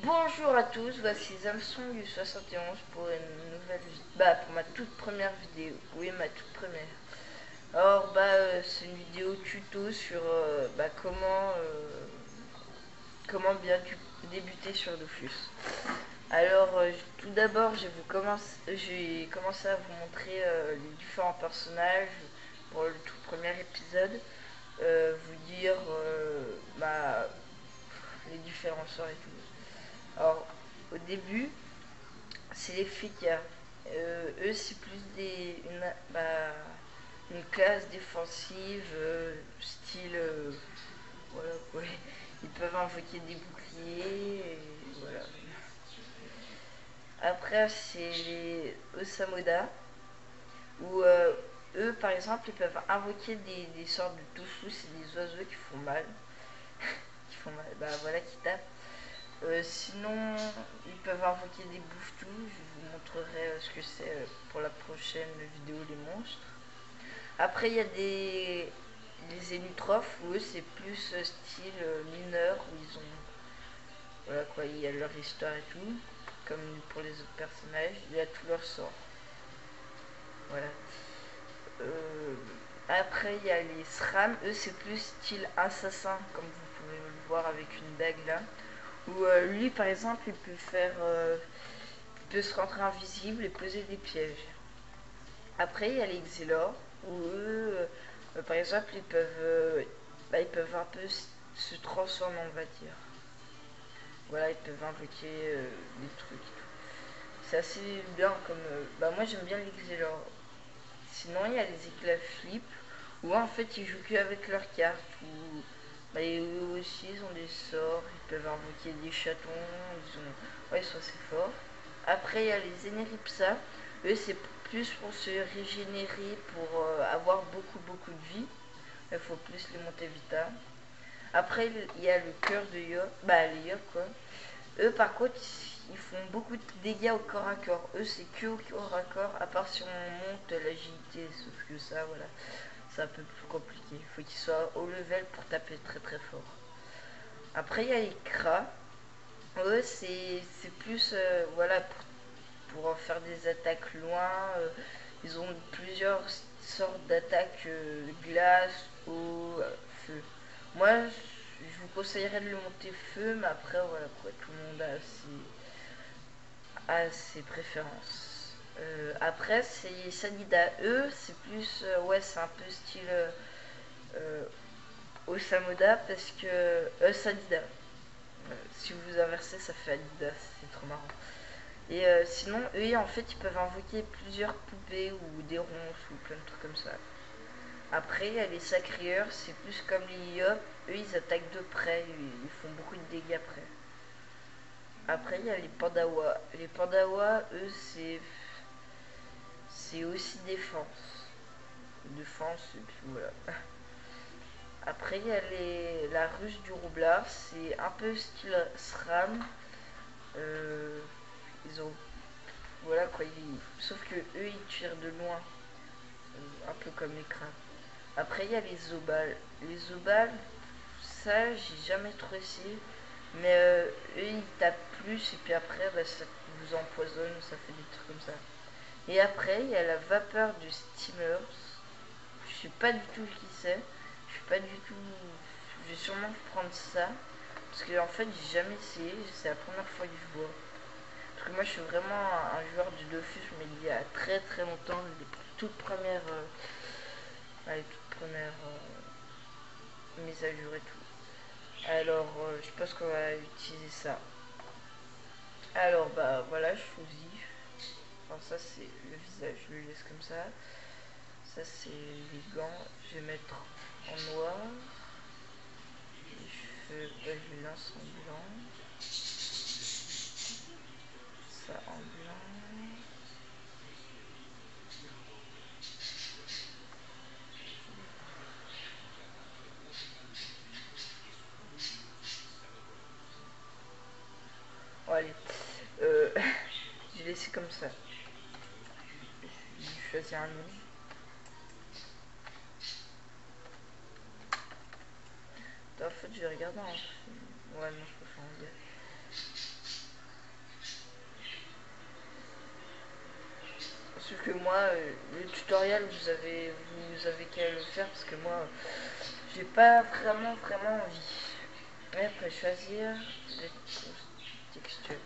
Bonjour à tous, voici Samsung du 71 pour une nouvelle pour ma toute première vidéo. Oui, ma toute première. Alors, c'est une vidéo tuto sur comment bien débuter sur Dofus. Alors, tout d'abord, j'ai commencé à vous montrer les différents personnages pour le tout premier épisode. Vous dire les différents sorts et tout. Alors, au début, c'est les Fika. Eux, c'est plus une classe défensive, style. Voilà quoi. Ils peuvent invoquer des boucliers, et voilà. Après, c'est les Osamoda, où eux, par exemple, ils peuvent invoquer des sortes de tofu, c'est des oiseaux qui font mal. Qui font mal, voilà, qui tapent. Sinon, ils peuvent invoquer des bouffetous. Je vous montrerai ce que c'est pour la prochaine vidéo les monstres. Après, il y a des énutrophes où eux c'est plus style mineur où ils ont voilà quoi, il y a leur histoire et tout, comme pour les autres personnages, il y a tout leur sort. Voilà. Euh, Après, il y a les SRAM, eux c'est plus style assassin, comme vous pouvez le voir avec une dague là. Où lui par exemple il peut se rendre invisible et poser des pièges. Après il y a les Xelor où eux par exemple ils peuvent un peu se transformer on va dire. Voilà, ils peuvent invoquer des trucs et tout. C'est assez bien comme. Moi j'aime bien les Xelor. Sinon il y a les éclats flip où en fait ils jouent qu'avec leurs cartes. Ou et eux aussi ils ont des sorts, ils peuvent invoquer des chatons, ils sont assez forts. Après il y a les Eneripsa, eux c'est plus pour se régénérer, pour avoir beaucoup de vie. Il faut plus les monter vita. Après il y a le cœur de Yo, les Yo quoi. Eux par contre ils font beaucoup de dégâts au corps à corps. Eux c'est que au corps à corps, à part si on monte l'agilité, sauf que ça voilà. C'est un peu plus compliqué. Il faut qu'il soit haut level pour taper très fort. Après, il y a les Kra. Eux, c'est plus voilà, pour en faire des attaques loin. Ils ont plusieurs sortes d'attaques glace, eau, feu. Moi, je vous conseillerais de le monter feu, mais après, voilà, quoi, tout le monde a ses préférences. Après, c'est Sanida. Eux, c'est plus, ouais, c'est un peu style euh, Osamoda parce que Sadida. Si vous inversez, ça fait Adidas, c'est trop marrant. Et sinon, eux, en fait, ils peuvent invoquer plusieurs poupées ou des ronces ou plein de trucs comme ça. Après, il y a les sacrieurs, c'est plus comme les Yop. Eux, ils attaquent de près, ils font beaucoup de dégâts près. Après, il y a les Pandawa. Les Pandawa, eux, c'est aussi défense. Défense, et puis voilà. Après, il y a la ruche du roublard, c'est un peu style SRAM. Euh, Ils ont. Voilà quoi, sauf que eux ils tirent de loin, un peu comme les crabes. Après, il y a les obales. Les obales, ça j'ai jamais trop essayé, mais eux ils tapent plus, et puis après ça vous empoisonne, ça fait des trucs comme ça. Et après, il y a la vapeur du steamer. Je sais pas du tout qui c'est. Je suis pas du tout. Je vais sûrement prendre ça. Parce que en fait, j'ai jamais essayé. C'est la première fois que je vois. Parce que moi, je suis vraiment un joueur du Dofus, mais il y a très longtemps, les toutes premières mises à jour et tout. Alors, je pense qu'on va utiliser ça. Alors, voilà, je choisis. Enfin, ça, c'est le visage, je le laisse comme ça. Ça, c'est les gants. Je vais mettre en noir. Les cheveux, je les lance en blanc. Ça en blanc. Bon, allez. Euh, je vais laisser comme ça. Je vais choisir un nom. En fait, je vais regarder un film. Ouais, non, je préfère en dire. que moi, le tutoriel, vous avez qu'à le faire parce que moi, j'ai pas vraiment envie. Et après, choisir les textures.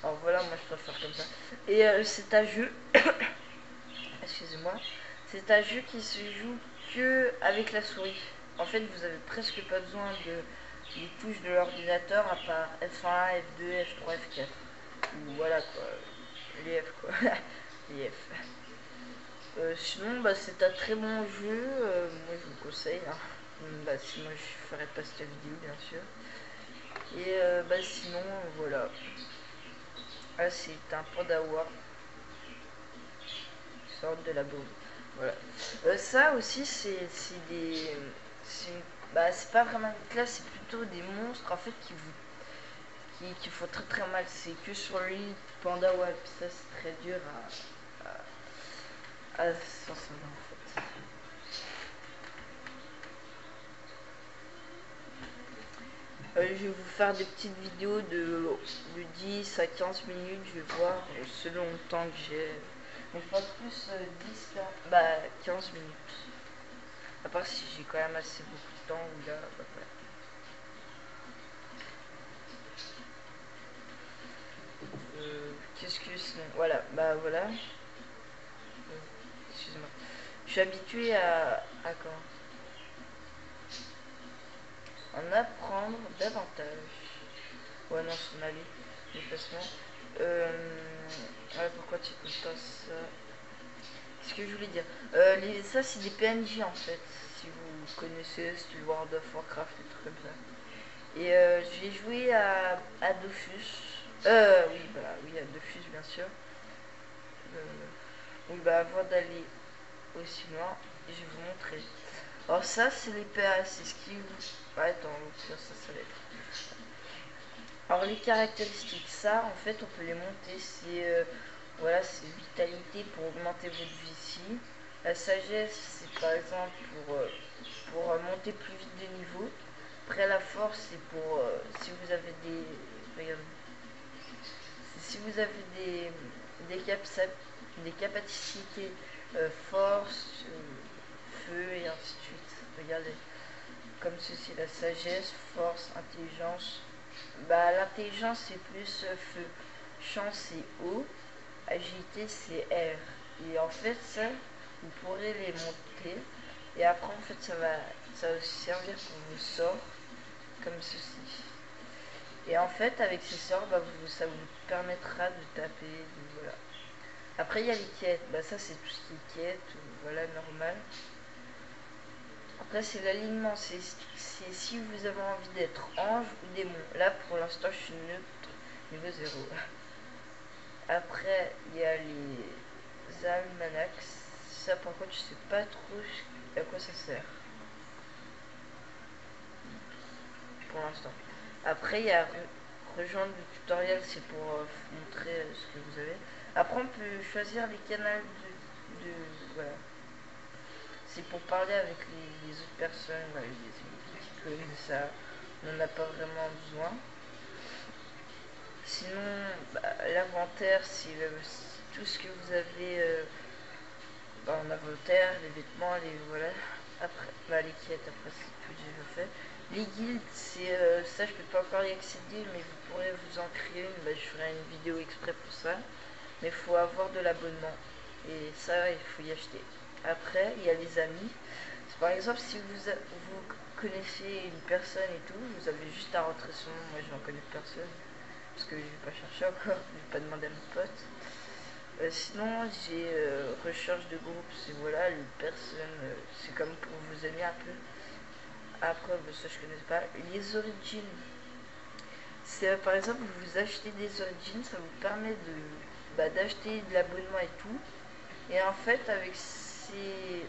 Alors voilà, moi je préfère comme ça. Et c'est un jeu, excusez-moi, c'est un jeu qui se joue que avec la souris. En fait, vous avez presque pas besoin des touches de l'ordinateur à part F1, F2, F3, F4. Ou voilà quoi, les F quoi, les F. Sinon, bah, c'est un très bon jeu, moi je vous conseille. Hein. Bah, sinon, je ferai pas cette vidéo, bien sûr. Et bah, sinon, voilà. Ah, c'est un Pandawa qui sort de la bombe. Voilà. Ça aussi, c'est des. Bah, c'est pas vraiment une classe, c'est plutôt des monstres en fait qui font très mal. C'est que sur l'île Pandawa, puis ça, c'est très dur à s'en sortir en fait. Je vais vous faire des petites vidéos de 10 à 15 minutes, je vais voir selon le temps que j'ai. Mais pas plus 15 minutes. À part si j'ai quand même assez beaucoup de temps ou là, bah, voilà. Qu'est-ce que sinon voilà, bah voilà. Excusez-moi. Je suis habitué à quand en apprendre davantage. Ouais, non, c'est ma vie, déplacement. Ouais, pourquoi tu écoutes pas ça? Ce que je voulais dire. Ça, c'est des PNJ en fait. Si vous connaissez, c'est du World of Warcraft, des trucs comme ça. Et j'ai joué à Dofus. Oui, bah oui, à Dofus, bien sûr. Oui, bah avant d'aller aussi loin, je vais vous montrer. Alors, ça, c'est les PA, c'est ce qui vous. Ouais, attends, ça va être. Alors les caractéristiques, ça en fait on peut les monter, c'est voilà, c'est vitalité pour augmenter votre vie ici. La sagesse c'est par exemple pour monter plus vite de niveau. Après la force c'est pour si vous avez regardez, si vous avez des capacités force, feu et ainsi de suite. Regardez, comme ceci, la sagesse, force, intelligence. Bah, l'intelligence c'est plus feu, chance c'est eau, agilité c'est air. Et en fait ça, vous pourrez les monter. Et après en fait ça va aussi servir pour vos sorts, comme ceci. Et en fait avec ces sorts, bah, ça vous permettra de taper, voilà. Après il y a les quêtes, bah ça c'est tout ce qui est quête, voilà, normal. Après c'est l'alignement, c'est si vous avez envie d'être ange ou démon. Là pour l'instant je suis neutre, niveau 0. Après il y a les almanachs. Ça par contre je sais pas trop à quoi ça sert. Pour l'instant. Après il y a rejoindre le tutoriel, c'est pour montrer ce que vous avez. Après on peut choisir les canaux voilà. C'est pour parler avec les autres personnes, qui connaissent ça. On n'en a pas vraiment besoin. Sinon, bah, l'inventaire, c'est tout ce que vous avez en inventaire, les vêtements, les voilà. Après, bah, les quêtes, après c'est tout déjà fait. Les guildes, c'est ça, je peux pas encore y accéder, mais vous pourrez vous en créer une. Bah, je ferai une vidéo exprès pour ça. Mais il faut avoir de l'abonnement. Et ça, il faut y acheter. Après, il y a les amis. Par exemple, si vous connaissez une personne et tout, vous avez juste à rentrer son nom. Moi, je n'en connais personne. Parce que je vais pas chercher encore. Je vais pas demander à mon pote. Sinon, j'ai recherche de groupe. C'est voilà, les personnes. C'est comme pour vous aimer un peu. Après, bah, ça, je connais pas. Les origines. C'est par exemple, vous achetez des origines. Ça vous permet d'acheter de l'abonnement et tout. Et en fait, avec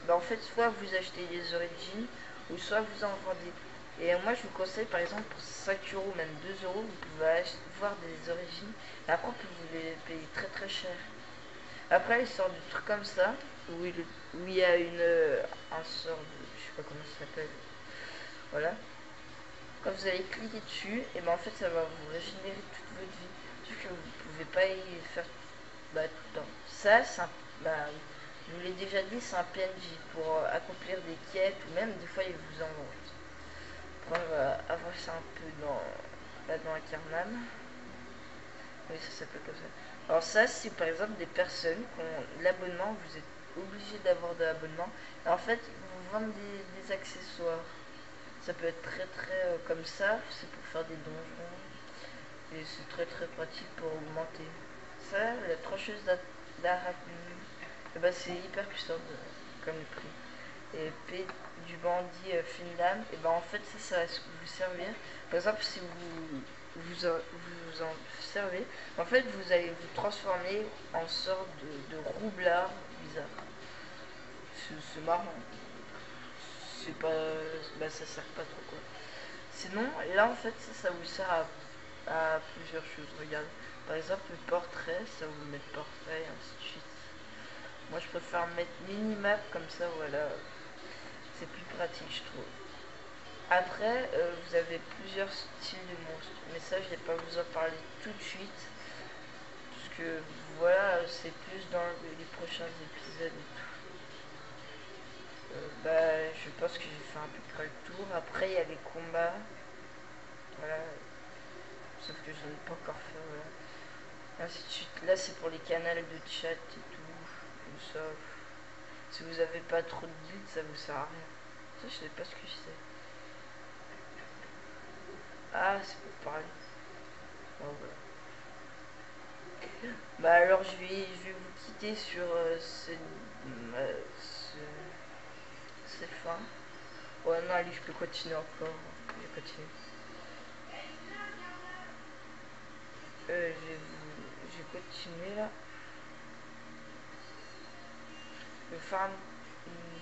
en fait, soit vous achetez des origines, ou soit vous en vendez. Et moi, je vous conseille, par exemple, pour 5 euros, même 2 euros, vous pouvez voir des origines. Et après, vous les payez très cher. Après, il sort du truc comme ça, où il y a un sort de, je sais pas comment ça s'appelle. Voilà. Quand vous allez cliquer dessus, et ben en fait, ça va vous régénérer toute votre vie. Sauf que vous pouvez pas y faire tout le temps. Ça, c'est Bah, je vous l'ai déjà dit, c'est un PNJ pour accomplir des quêtes ou même des fois il vous envoie. Après, on va avancer un peu dans Acarnam. Oui, ça s'appelle comme ça. Alors ça, c'est par exemple des personnes qui ont l'abonnement, vous êtes obligé d'avoir de l'abonnement. Et en fait, ils vous vendent des accessoires. Ça peut être très comme ça, c'est pour faire des donjons. Et c'est très pratique pour augmenter. Ça, la trancheuse d'Arachne, et bah, c'est hyper puissant comme prix. Et épée du bandit Finlande, et ben en fait ça va vous servir. Par exemple, si vous en servez, en fait vous allez vous transformer en sorte de roublard bizarre. C'est marrant. C'est pas, bah, ça sert pas trop quoi. Sinon, là en fait ça vous sert à plusieurs choses. Regarde, par exemple le portrait, ça vous met le portrait et ainsi de suite. Moi je préfère mettre minimap comme ça, voilà. C'est plus pratique je trouve. Après, vous avez plusieurs styles de monstres, mais ça je vais pas vous en parler tout de suite, parce que voilà, c'est plus dans les prochains épisodes et tout. Bah, je pense que j'ai fait un peu près le tour. Après, il y a les combats, voilà, sauf que je n'ai pas encore fait, voilà. Ainsi de suite. Là, c'est pour les canaux de chat et tout ça. Si vous avez pas trop de buts, ça vous sert à rien. Ça, je sais pas ce que c'est. Ah, c'est pour parler. Bon, voilà. Bah alors je vais vous quitter sur cette fin. Ouais non allez je peux continuer encore. Je vais continuer. Je vais continuer là. Je vais faire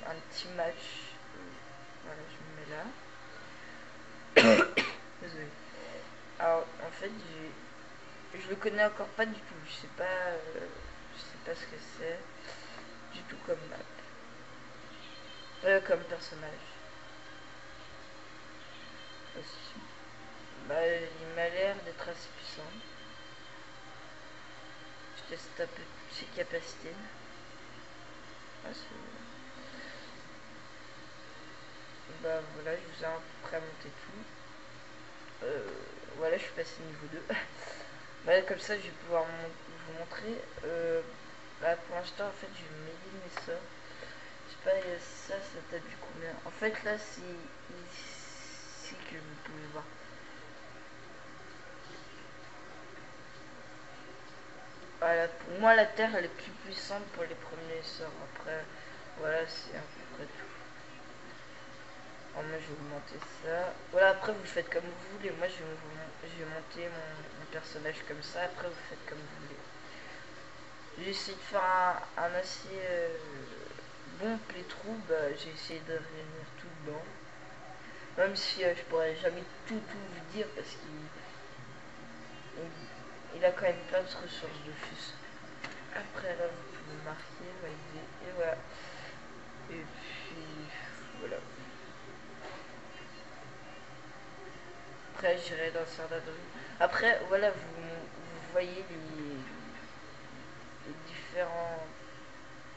un petit match. Voilà je me mets là. Désolé. Alors en fait je le connais encore pas du tout. Je sais pas ce que c'est du tout comme map. Comme personnage. Aussi. Bah, il m'a l'air d'être assez puissant. Je teste un peu ses capacités. Ah, bah voilà, je vous ai à peu près monté tout. Voilà, je suis passé niveau 2. Bah, comme ça, je vais pouvoir vous montrer. Bah, pour l'instant, en fait, je vais m'éliminer ça. Je sais pas, ça t'a vu combien. En fait, là, c'est ici que vous pouvez voir. Voilà, pour moi, la Terre, elle est plus puissante pour les premiers sorts. Après, voilà, c'est à peu près tout. Alors moi, je vais augmenter ça. Voilà, après, vous faites comme vous voulez. Moi, je vais monter mon personnage comme ça. Après, vous faites comme vous voulez. J'ai essayé de faire un assez bon playthrough. Bah, j'ai essayé de réunir tout dedans. Même si je pourrais jamais tout vous dire parce qu'il a quand même plein de ressources de fus. Après là vous pouvez marquer, valider et voilà. Et puis voilà. Après j'irai dans certains domaines. Après voilà vous voyez les différentes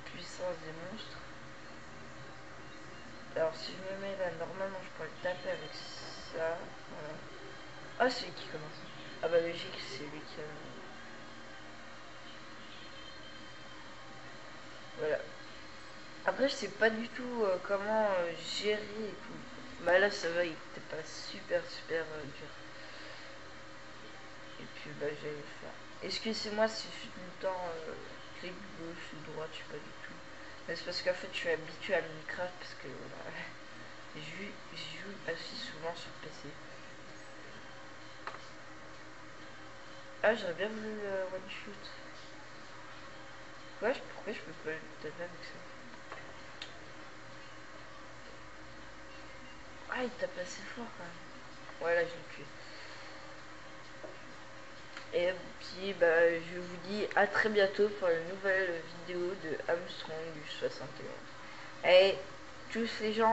puissances des monstres. Alors si je me mets là normalement je pourrais le taper avec ça. Voilà. Ah c'est lui qui commence. Ah bah logique c'est lui qui a... Voilà. Après, je sais pas du tout comment gérer et tout. Bah là, ça va, il était pas super dur. Et puis, bah, j'allais le faire. Excusez-moi si je suis tout le temps clic gauche ou droite, je sais pas du tout. Mais c'est parce qu'en fait, je suis habitué à Minecraft parce que voilà, je joue assez souvent sur PC. Ah, j'aurais bien voulu one shoot. Ouais, pourquoi je peux pas le taper avec ça? Ah, il tape assez fort quand même. Ouais, là, je l'ai tué. Et puis bah, je vous dis à très bientôt pour une nouvelle vidéo de Armstrong du 61. Et tous les gens